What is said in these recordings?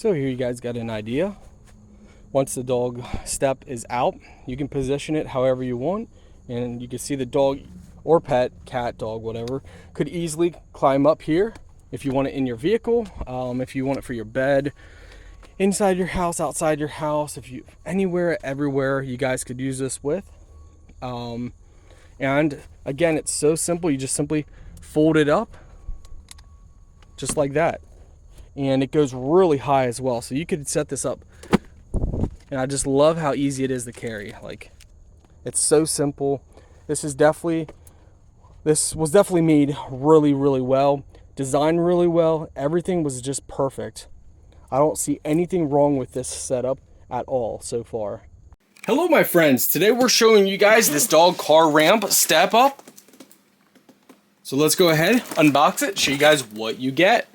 So here you guys got an idea. Once the dog step is out, you can position it however you want, and you can see the dog or pet, cat, dog, whatever, could easily climb up here if you want it in your vehicle, if you want it for your bed, inside your house, outside your house, if you anywhere, everywhere you guys could use this with. And again, it's so simple. You just simply fold it up just like that, and it goes really high as well, so you could set this up. And I just love how easy it is to carry. Like, it's so simple. This was definitely made really, really well, designed really well. Everything was just perfect. I don't see anything wrong with this setup at all so far. Hello my friends, today we're showing you guys this dog car ramp step up. So let's go ahead, unbox it, show you guys what you get.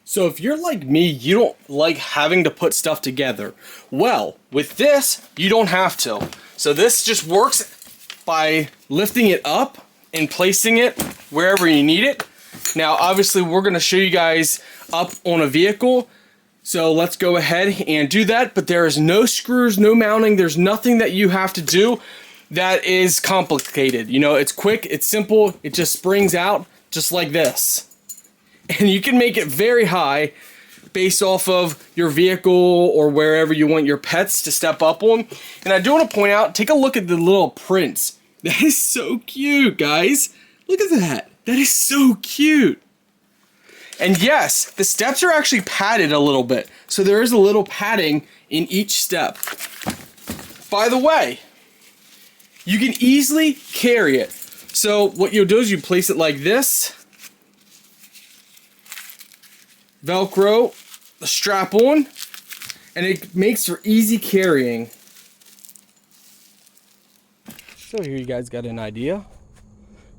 So if you're like me, you don't like having to put stuff together. Well, with this, you don't have to. So this just works by lifting it up and placing it wherever you need it. Now, obviously, we're gonna show you guys up on a vehicle. So let's go ahead and do that, but there is no screws, no mounting, there's nothing that you have to do that is complicated. You know, it's quick, it's simple, it just springs out just like this. And you can make it very high based off of your vehicle or wherever you want your pets to step up on. And I do want to point out, take a look at the little prints. That is so cute, guys. Look at that. That is so cute. And yes, the steps are actually padded a little bit. So there is a little padding in each step. By the way, you can easily carry it. So what you'll do is you place it like this. Velcro the strap on, and it makes for easy carrying. So here you guys got an idea.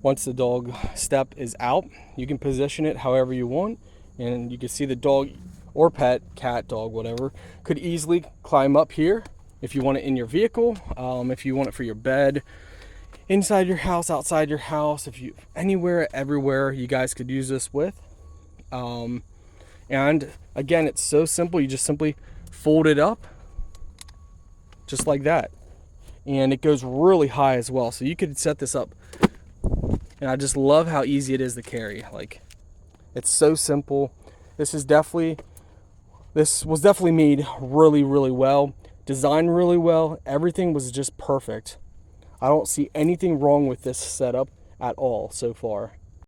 Once the dog step is out, you can position it however you want, and you can see the dog or pet, cat, dog, whatever, could easily climb up here if you want it in your vehicle, if you want it for your bed, inside your house, outside your house, if you anywhere, everywhere you guys could use this with. And again, it's so simple. You just simply fold it up just like that, and it goes really high as well, so you could set this up. And I just love how easy it is to carry. Like, it's so simple. This was definitely made really, really well, designed really well. Everything was just perfect. I don't see anything wrong with this setup at all so far.